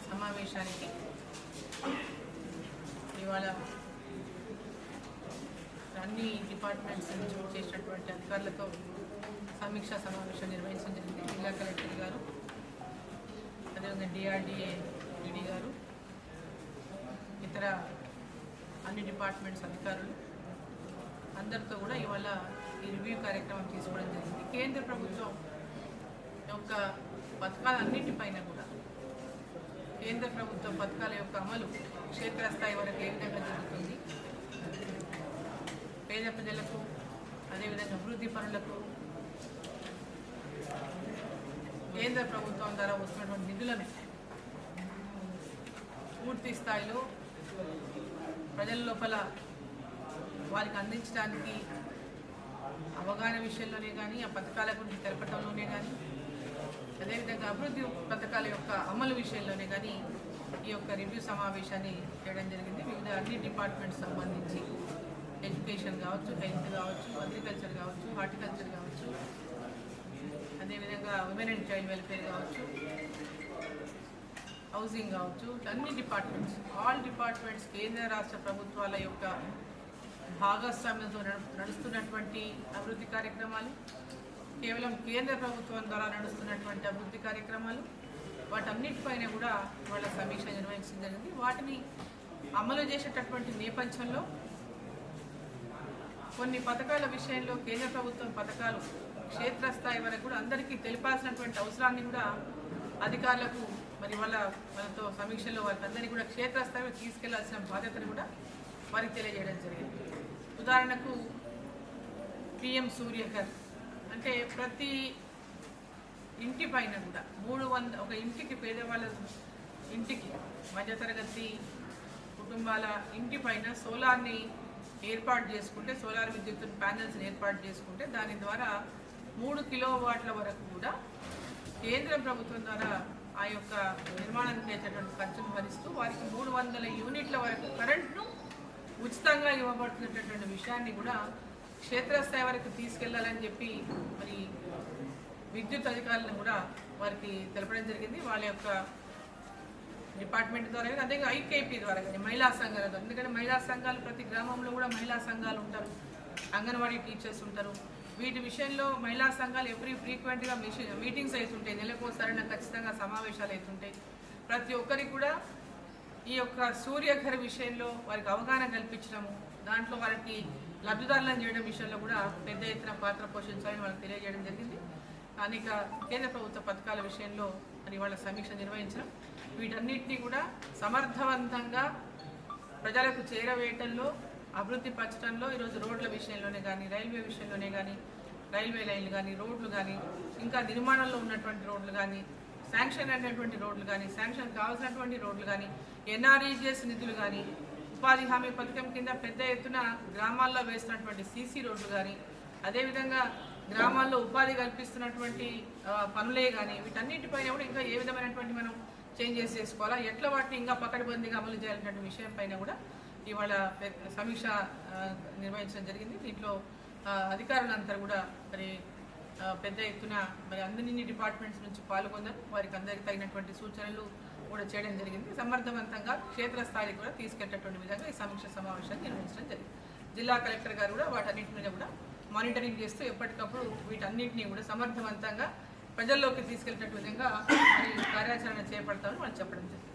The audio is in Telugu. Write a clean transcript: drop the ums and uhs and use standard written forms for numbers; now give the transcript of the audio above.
సమావేశానికి ఇవాళ అన్ని డిపార్ట్మెంట్స్ నుంచి చేసినటువంటి అధికారులతో సమీక్షా సమావేశం నిర్వహించడం జరిగింది. జిల్లా కలెక్టర్ గారు, అదేవిధంగా డిఆర్డిఏ డిడి గారు, ఇతర అన్ని డిపార్ట్మెంట్స్ అధికారులు అందరితో కూడా ఇవాళ ఈ రివ్యూ కార్యక్రమం తీసుకోవడం జరిగింది. కేంద్ర ప్రభుత్వం యొక్క పథకాలన్నింటిపైన కూడా కేంద్ర ప్రభుత్వ పథకాల యొక్క అమలు క్షేత్రస్థాయి వరకు ఏ విధంగా జరుగుతుంది, పేద ప్రజలకు అదేవిధంగా అభివృద్ధి పనులకు కేంద్ర ప్రభుత్వం ద్వారా వస్తున్నటువంటి నిధులను పూర్తి స్థాయిలో ప్రజల లోపల వారికి అందించడానికి అవగాహన విషయంలోనే కానీ, ఆ పథకాల గురించి తెలపడంలోనే కానీ, అదేవిధంగా అభివృద్ధి పథకాల యొక్క అమలు విషయంలోనే కానీ ఈ యొక్క రివ్యూ సమావేశాన్ని చేయడం జరిగింది. వివిధ అన్ని డిపార్ట్మెంట్స్ సంబంధించి ఎడ్యుకేషన్ కావచ్చు, హెల్త్ కావచ్చు, అగ్రికల్చర్ కావచ్చు, హార్టికల్చర్ కావచ్చు, అదేవిధంగా ఉమెన్ అండ్ చైల్డ్ వెల్ఫేర్ కావచ్చు, హౌసింగ్ కావచ్చు, అన్ని డిపార్ట్మెంట్స్, ఆల్ డిపార్ట్మెంట్స్ కేంద్ర రాష్ట్ర ప్రభుత్వాల యొక్క భాగస్వామ్యంతో నడుస్తున్నటువంటి అభివృద్ధి కార్యక్రమాలు, కేవలం కేంద్ర ప్రభుత్వం ద్వారా నడుస్తున్నటువంటి అభివృద్ధి కార్యక్రమాలు, వాటన్నిటిపైన కూడా వాళ్ళ సమీక్ష నిర్వహించడం జరిగింది. వాటిని అమలు చేసేటటువంటి నేపథ్యంలో కొన్ని పథకాల విషయంలో కేంద్ర ప్రభుత్వం పథకాలు క్షేత్రస్థాయి వరకు కూడా అందరికీ తెలిపాల్సినటువంటి అవసరాన్ని కూడా అధికారులకు వాళ్ళతో సమీక్షలో వారికి కూడా క్షేత్రస్థాయిలో తీసుకెళ్లాల్సిన బాధ్యతను కూడా వారికి తెలియజేయడం జరిగింది. ఉదాహరణకు పిఎం సూర్యఘర్ అంటే ప్రతి ఇంటి పైన కూడా 300 ఒక ఇంటికి, పేదవాళ్ళ ఇంటికి, మధ్యతరగతి కుటుంబాల ఇంటి పైన సోలార్ని ఏర్పాటు చేసుకుంటే, సోలార్ విద్యుత్ ప్యానెల్స్ని ఏర్పాటు చేసుకుంటే దాని ద్వారా 3 కిలోవాట్ల వరకు కూడా కేంద్ర ప్రభుత్వం ద్వారా ఆ యొక్క నిర్మాణానికి అయ్యేటటువంటి ఖర్చును భరిస్తూ వారికి 300 యూనిట్ల వరకు కరెంట్ను ఉచితంగా ఇవ్వబడుతున్నటువంటి విషయాన్ని కూడా క్షేత్రస్థాయి వరకు తీసుకెళ్లాలని చెప్పి మరి విద్యుత్ అధికారులను కూడా వారికి తెలపడం జరిగింది. వాళ్ళ యొక్క డిపార్ట్మెంట్ ద్వారా కానీ, అదే ఐకేపీ ద్వారా కానీ, మహిళా సంఘాల ద్వారా. ఎందుకంటే మహిళా సంఘాలు ప్రతి గ్రామంలో కూడా మహిళా సంఘాలు ఉంటారు, అంగన్వాడీ టీచర్స్ ఉంటారు. వీటి విషయంలో మహిళా సంఘాలు ఫ్రీక్వెంట్గా మీటింగ్స్ అవుతుంటాయి, నెలకోసారి ఖచ్చితంగా సమావేశాలు అవుతుంటాయి. ప్రతి ఒక్కరికి కూడా ఈ యొక్క సూర్యఘర్ విషయంలో వారికి అవగాహన కల్పించడము, దాంట్లో వారికి లబ్ధిదారులను చేయడం విషయంలో కూడా పెద్ద ఎత్తున పాత్ర పోషించాలని వాళ్ళకి తెలియజేయడం జరిగింది. అనేక కేంద్ర ప్రభుత్వ పథకాల విషయంలో మరి వాళ్ళ సమీక్ష నిర్వహించడం, వీటన్నిటినీ కూడా సమర్థవంతంగా ప్రజలకు చేరవేయటంలో, అభివృద్ధి పరచడంలో ఈరోజు రోడ్ల విషయంలోనే కానీ, రైల్వే విషయంలోనే కానీ, రైల్వే లైన్లు కానీ, రోడ్లు కానీ, ఇంకా నిర్మాణంలో ఉన్నటువంటి రోడ్లు కానీ, శాంక్షన్ అయినటువంటి రోడ్లు కానీ, శాంక్షన్ కావాల్సినటువంటి రోడ్లు కానీ, ఎన్ఆర్ఈజిఎస్ నిధులు కానీ, ఉపాధి హామీ పథకం కింద పెద్ద ఎత్తున గ్రామాల్లో వేస్తున్నటువంటి సీసీ రోడ్లు కానీ, అదేవిధంగా గ్రామాల్లో ఉపాధి కల్పిస్తున్నటువంటి పనులే కానీ, వీటన్నిటిపైన కూడా ఇంకా ఏ విధమైనటువంటి మనం చేంజెస్ చేసుకోవాలా, ఎట్లా వాటిని ఇంకా పకడ్బందీగా అమలు చేయాలనే విషయం పైన కూడా ఇవాళ సమీక్ష నిర్వహించడం జరిగింది. దీంట్లో అధికారులంతా కూడా మరి పెద్ద ఎత్తున మరి అన్ని డిపార్ట్మెంట్స్ నుంచి పాల్గొన్నారు. వారికి అందరికి తగినటువంటి సూచనలు కూడా చేయడం జరిగింది. సమర్థవంతంగా క్షేత్రస్థాయికి కూడా తీసుకెళ్లేటువంటి విధంగా ఈ సమీక్ష సమావేశాన్ని నిర్వహించడం జరిగింది. జిల్లా కలెక్టర్ గారు కూడా వాటన్నిటి మీద కూడా మానిటరింగ్ చేస్తూ ఎప్పటికప్పుడు వీటన్నిటినీ కూడా సమర్థవంతంగా ప్రజల్లోకి తీసుకెళ్లేట విధంగా కార్యాచరణ చేపడతామని వాళ్ళు చెప్పడం జరిగింది.